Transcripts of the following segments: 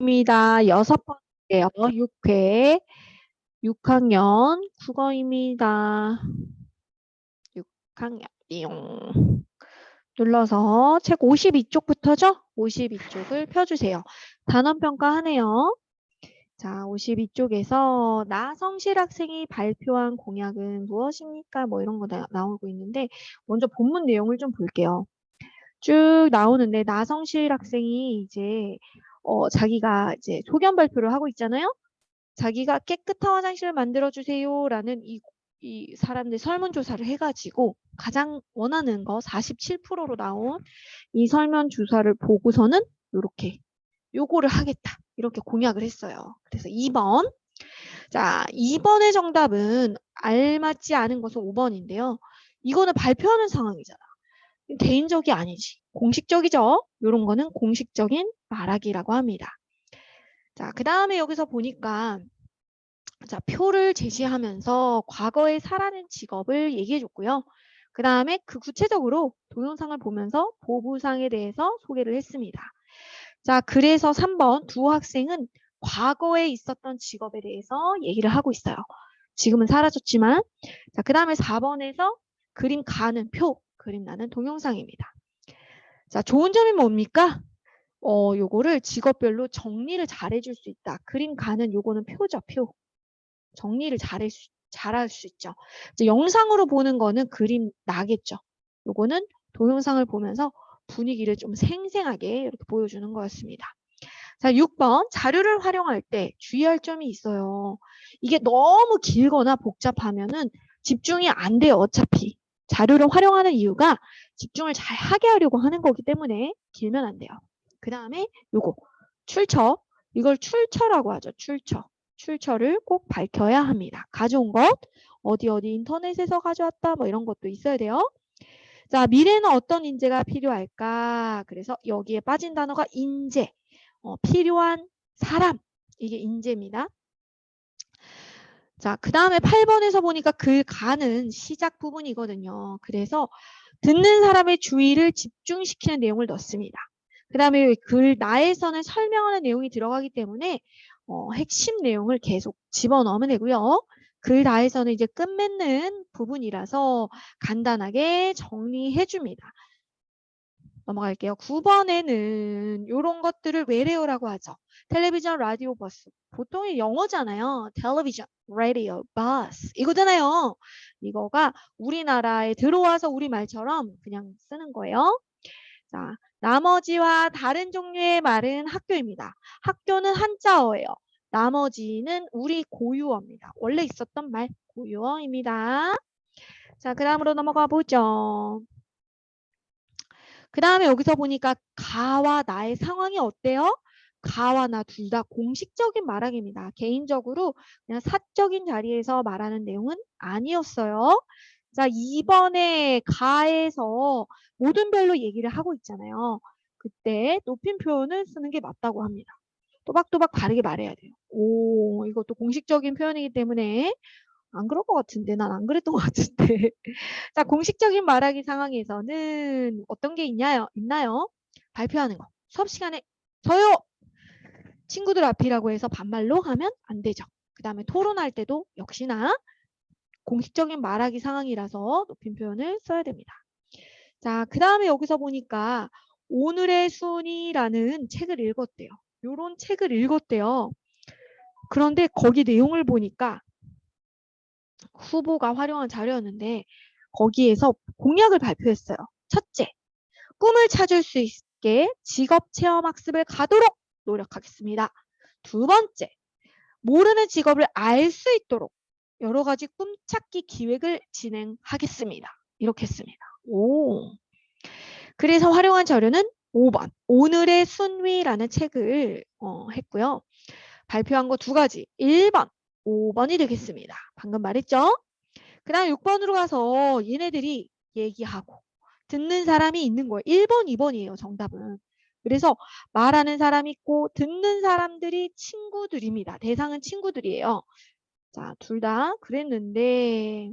입니다. 여섯 번째요. 6회 6학년 국어입니다. 6학년 띠용 눌러서 책 52쪽부터죠? 52쪽을 펴주세요. 단원평가하네요. 자, 52쪽에서 나성실 학생이 발표한 공약은 무엇입니까? 뭐 이런 거 나오고 있는데 먼저 본문 내용을 좀 볼게요. 쭉 나오는데 나성실 학생이 이제 자기가 이제 소견 발표를 하고 있잖아요. 자기가 깨끗한 화장실을 만들어주세요라는 이 사람들 설문조사를 해가지고 가장 원하는 거 47%로 나온 이 설문조사를 보고서는 요렇게 요거를 하겠다. 이렇게 공약을 했어요. 그래서 2번. 자, 2번의 정답은 알맞지 않은 것은 5번인데요. 이거는 발표하는 상황이잖아. 개인적이 아니지. 공식적이죠. 요런 거는 공식적인 말하기라고 합니다. 자, 그 다음에 여기서 보니까 자, 표를 제시하면서 과거에 살아낸 직업을 얘기해 줬고요. 그 다음에 그 구체적으로 동영상을 보면서 보부상에 대해서 소개를 했습니다. 자, 그래서 3번 두 학생은 과거에 있었던 직업에 대해서 얘기를 하고 있어요. 지금은 사라졌지만. 자, 그 다음에 4번에서 그림 가는 표, 그림 나는 동영상입니다. 자, 좋은 점이 뭡니까? 요거를 직업별로 정리를 잘 해줄 수 있다. 그림 가는 요거는 표죠, 표. 정리를 잘할 수 있죠. 이제 영상으로 보는 거는 그림 나겠죠. 요거는 동영상을 보면서 분위기를 좀 생생하게 이렇게 보여주는 거였습니다. 자, 6번 자료를 활용할 때 주의할 점이 있어요. 이게 너무 길거나 복잡하면은 집중이 안 돼요. 어차피. 자료를 활용하는 이유가 집중을 잘 하게 하려고 하는 거기 때문에 길면 안 돼요. 그 다음에 요거 출처. 이걸 출처라고 하죠. 출처. 출처를 꼭 밝혀야 합니다. 가져온 것 어디 인터넷에서 가져왔다 뭐 이런 것도 있어야 돼요. 자, 미래는 어떤 인재가 필요할까? 그래서 여기에 빠진 단어가 인재. 필요한 사람. 이게 인재입니다. 자, 그 다음에 8번에서 보니까 글 가는 시작 부분이거든요. 그래서 듣는 사람의 주의를 집중시키는 내용을 넣습니다. 그 다음에 글 나에서는 설명하는 내용이 들어가기 때문에 핵심 내용을 계속 집어넣으면 되고요. 글 나에서는 이제 끝맺는 부분이라서 간단하게 정리해줍니다. 넘어갈게요. 9번에는 이런 것들을 외래어라고 하죠. 텔레비전, 라디오, 버스. 보통이 영어잖아요. 텔레비전, 라디오, 버스. 이거잖아요. 이거가 우리나라에 들어와서 우리말처럼 그냥 쓰는 거예요. 자, 나머지와 다른 종류의 말은 학교입니다. 학교는 한자어예요. 나머지는 우리 고유어입니다. 원래 있었던 말 고유어입니다. 자, 그 다음으로 넘어가 보죠. 그 다음에 여기서 보니까 가와 나의 상황이 어때요? 가와 나 둘 다 공식적인 말하기입니다. 개인적으로 그냥 사적인 자리에서 말하는 내용은 아니었어요. 자, 이번에 가에서 모든 별로 얘기를 하고 있잖아요. 그때 높임 표현을 쓰는 게 맞다고 합니다. 또박또박 다르게 말해야 돼요. 오, 이것도 공식적인 표현이기 때문에 안 그럴 것 같은데, 난 안 그랬던 것 같은데. 자, 공식적인 말하기 상황에서는 어떤 게 있나요? 발표하는 거. 수업 시간에 저요! 친구들 앞이라고 해서 반말로 하면 안 되죠. 그 다음에 토론할 때도 역시나 공식적인 말하기 상황이라서 높임 표현을 써야 됩니다. 자, 그 다음에 여기서 보니까 오늘의 순위라는 책을 읽었대요. 요런 책을 읽었대요. 그런데 거기 내용을 보니까 후보가 활용한 자료였는데 거기에서 공약을 발표했어요. 첫째, 꿈을 찾을 수 있게 직업체험학습을 가도록 노력하겠습니다. 두 번째, 모르는 직업을 알 수 있도록 여러 가지 꿈찾기 기획을 진행하겠습니다. 이렇게 했습니다. 오. 그래서 활용한 자료는 5번 오늘의 순위라는 책을 했고요. 발표한 거 두 가지 1번, 5번이 되겠습니다. 방금 말했죠? 그 다음 6번으로 가서 얘네들이 얘기하고 듣는 사람이 있는 거예요. 1번, 2번이에요. 정답은. 그래서 말하는 사람 있고 듣는 사람들이 친구들입니다. 대상은 친구들이에요. 자, 둘 다 그랬는데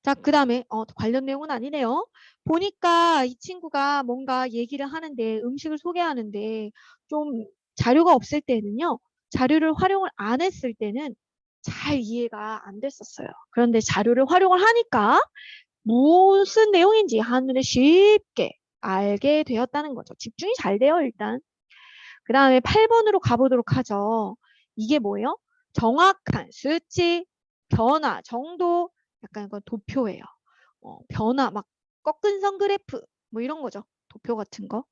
자, 그 다음에 관련 내용은 아니네요. 보니까 이 친구가 뭔가 얘기를 하는데 음식을 소개하는데 좀 자료가 없을 때는요. 자료를 활용을 안 했을 때는 잘 이해가 안 됐었어요. 그런데 자료를 활용을 하니까 무슨 내용인지 한눈에 쉽게 알게 되었다는 거죠. 집중이 잘 돼요, 일단. 그 다음에 8번으로 가보도록 하죠. 이게 뭐예요? 정확한 수치, 변화, 정도, 약간 이건 도표예요. 변화, 막 꺾은 선 그래프, 뭐 이런 거죠. 도표 같은 거.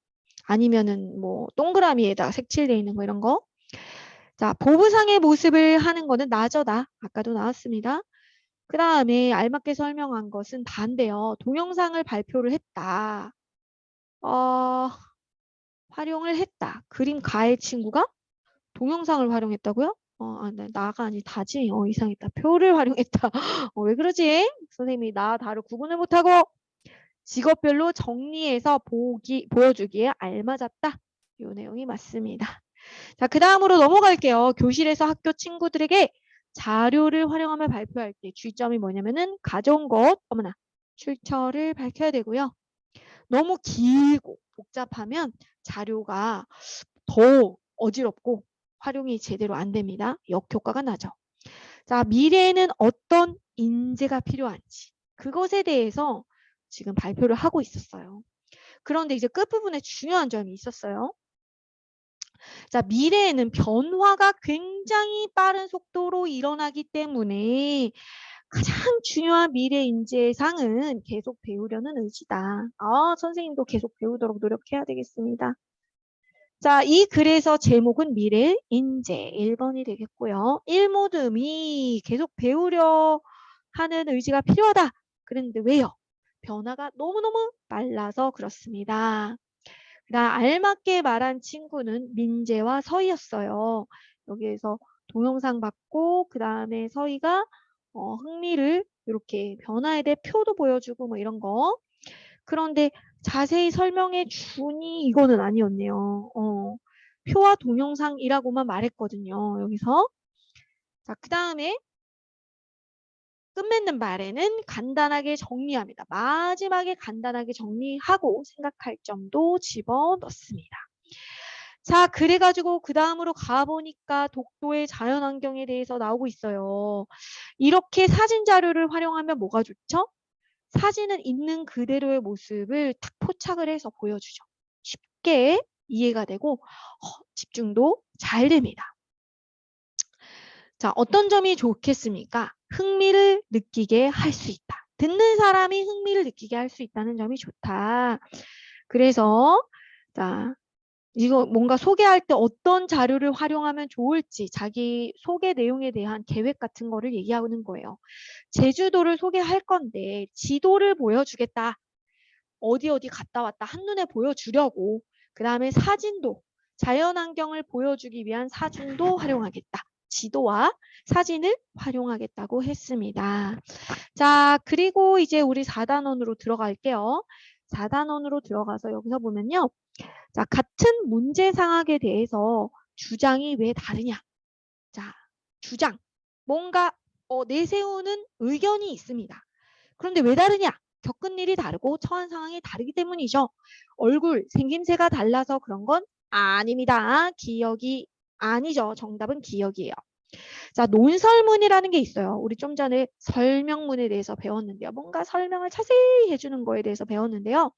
아니면은 뭐 동그라미에다 색칠되어 있는 거 이런 거. 자, 보부상의 모습을 하는 거는 나저다. 아까도 나왔습니다. 그 다음에 알맞게 설명한 것은 반대요. 동영상을 발표를 했다. 어, 활용을 했다. 그림 가의 친구가 동영상을 활용했다고요? 네, 나가 아니 다지. 이상했다. 표를 활용했다. 왜 그러지? 선생님이 나, 다를 구분을 못하고 직업별로 정리해서 보여주기에 알맞았다. 이 내용이 맞습니다. 자, 그 다음으로 넘어갈게요. 교실에서 학교 친구들에게 자료를 활용하며 발표할 때 주의점이 뭐냐면은 가져온 것, 어머나, 출처를 밝혀야 되고요. 너무 길고 복잡하면 자료가 더 어지럽고 활용이 제대로 안 됩니다. 역효과가 나죠. 자, 미래에는 어떤 인재가 필요한지 그것에 대해서 지금 발표를 하고 있었어요. 그런데 이제 끝부분에 중요한 점이 있었어요. 자, 미래에는 변화가 굉장히 빠른 속도로 일어나기 때문에 가장 중요한 미래 인재상은 계속 배우려는 의지다. 선생님도 계속 배우도록 노력해야 되겠습니다. 자, 이 글에서 제목은 미래 인재 1번이 되겠고요. 일모듬이 계속 배우려 하는 의지가 필요하다. 그런데 왜요? 변화가 너무너무 빨라서 그렇습니다. 그다음 알맞게 말한 친구는 민재와 서희였어요. 여기에서 동영상 받고 그 다음에 서희가 흥미를 이렇게 변화에 대해 표도 보여주고 뭐 이런 거. 그런데 자세히 설명해 주니 이거는 아니었네요. 표와 동영상이라고만 말했거든요. 여기서. 자, 그 다음에 끝맺는 말에는 간단하게 정리합니다. 마지막에 간단하게 정리하고 생각할 점도 집어넣습니다. 자, 그래가지고 그 다음으로 가보니까 독도의 자연환경에 대해서 나오고 있어요. 이렇게 사진 자료를 활용하면 뭐가 좋죠? 사진은 있는 그대로의 모습을 탁 포착을 해서 보여주죠. 쉽게 이해가 되고 집중도 잘 됩니다. 자, 어떤 점이 좋겠습니까? 흥미를 느끼게 할 수 있다. 듣는 사람이 흥미를 느끼게 할 수 있다는 점이 좋다. 그래서 자, 이거 뭔가 소개할 때 어떤 자료를 활용하면 좋을지 자기 소개 내용에 대한 계획 같은 거를 얘기하는 거예요. 제주도를 소개할 건데 지도를 보여주겠다. 어디 어디 갔다 왔다 한눈에 보여주려고. 그 다음에 사진도 자연환경을 보여주기 위한 사진도 활용하겠다. 지도와 사진을 활용하겠다고 했습니다. 자, 그리고 이제 우리 4단원으로 들어갈게요. 4단원으로 들어가서 여기서 보면요. 자, 같은 문제 상황에 대해서 주장이 왜 다르냐? 자, 주장. 뭔가 내세우는 의견이 있습니다. 그런데 왜 다르냐? 겪은 일이 다르고 처한 상황이 다르기 때문이죠. 얼굴, 생김새가 달라서 그런 건 아닙니다. 기억이 아니죠. 정답은 기억이에요. 자, 논설문이라는 게 있어요. 우리 좀 전에 설명문에 대해서 배웠는데요. 뭔가 설명을 자세히 해주는 거에 대해서 배웠는데요.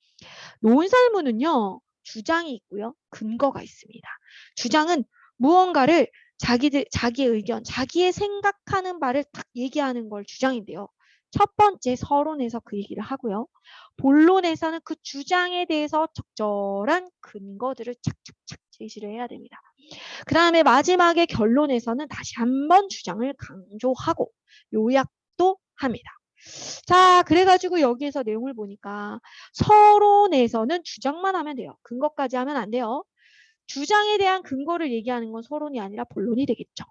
논설문은요. 주장이 있고요. 근거가 있습니다. 주장은 무언가를 자기의 의견, 자기의 생각하는 바를 딱 얘기하는 걸 주장인데요. 첫 번째 서론에서 그 얘기를 하고요. 본론에서는 그 주장에 대해서 적절한 근거들을 착착착 제시를 해야 됩니다. 그 다음에 마지막에 결론에서는 다시 한번 주장을 강조하고 요약도 합니다. 자, 그래가지고 여기에서 내용을 보니까 서론에서는 주장만 하면 돼요. 근거까지 하면 안 돼요. 주장에 대한 근거를 얘기하는 건 서론이 아니라 본론이 되겠죠.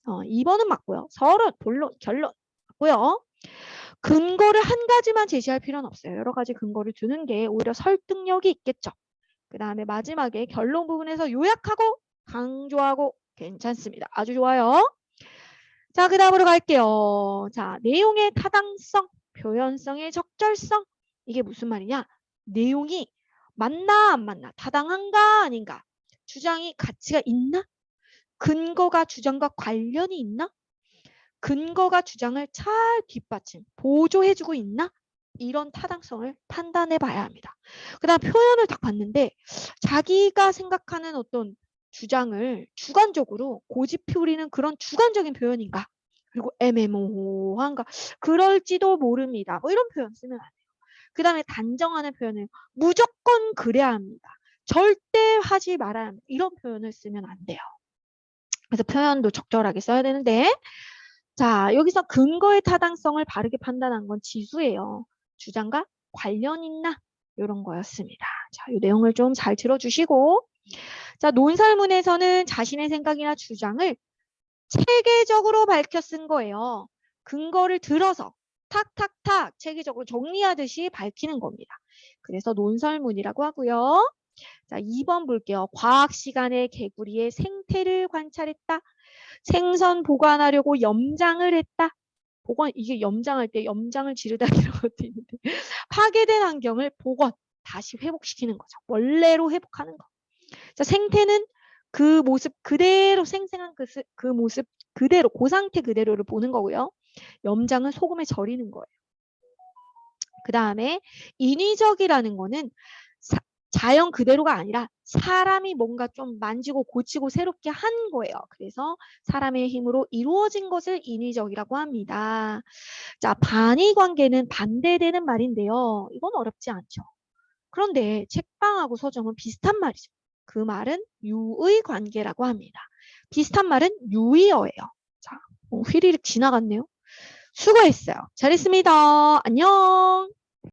2번은 맞고요. 서론, 본론, 결론 맞고요. 근거를 한 가지만 제시할 필요는 없어요. 여러 가지 근거를 두는 게 오히려 설득력이 있겠죠. 그 다음에 마지막에 결론 부분에서 요약하고 강조하고 괜찮습니다. 아주 좋아요. 자, 그 다음으로 갈게요. 자, 내용의 타당성, 표현성의 적절성. 이게 무슨 말이냐? 내용이 맞나 안 맞나? 타당한가 아닌가? 주장이 가치가 있나? 근거가 주장과 관련이 있나? 근거가 주장을 잘 뒷받침, 보조해주고 있나? 이런 타당성을 판단해 봐야 합니다. 그 다음 표현을 딱 봤는데 자기가 생각하는 어떤 주장을 주관적으로 고집피우리는 그런 주관적인 표현인가? 그리고 애매모호한가? 그럴지도 모릅니다. 뭐 이런 표현 쓰면 안 돼요. 그 다음에 단정하는 표현은 무조건 그래야 합니다. 절대 하지 말아야 합니다. 이런 표현을 쓰면 안 돼요. 그래서 표현도 적절하게 써야 되는데 자, 여기서 근거의 타당성을 바르게 판단한 건 지수예요. 주장과 관련 있나? 이런 거였습니다. 자, 이 내용을 좀 잘 들어주시고 자, 논설문에서는 자신의 생각이나 주장을 체계적으로 밝혀 쓴 거예요. 근거를 들어서 탁탁탁 체계적으로 정리하듯이 밝히는 겁니다. 그래서 논설문이라고 하고요. 자, 2번 볼게요. 과학 시간에 개구리의 생태를 관찰했다. 생선 보관하려고 염장을 했다. 복원 이게 염장할 때 염장을 지르다 이런 것도 있는데 파괴된 환경을 복원 다시 회복시키는 거죠. 원래로 회복하는 거. 자, 생태는 그 모습 그대로 생생한 그 모습 그대로 그 상태 그대로를 보는 거고요. 염장은 소금에 절이는 거예요. 그 다음에 인위적이라는 거는 자연 그대로가 아니라 사람이 뭔가 좀 만지고 고치고 새롭게 한 거예요. 그래서 사람의 힘으로 이루어진 것을 인위적이라고 합니다. 자, 반의관계는 반대되는 말인데요. 이건 어렵지 않죠. 그런데 책방하고 서점은 비슷한 말이죠. 그 말은 유의관계라고 합니다. 비슷한 말은 유의어예요. 자, 휘리릭 지나갔네요. 수고했어요. 잘했습니다. 안녕.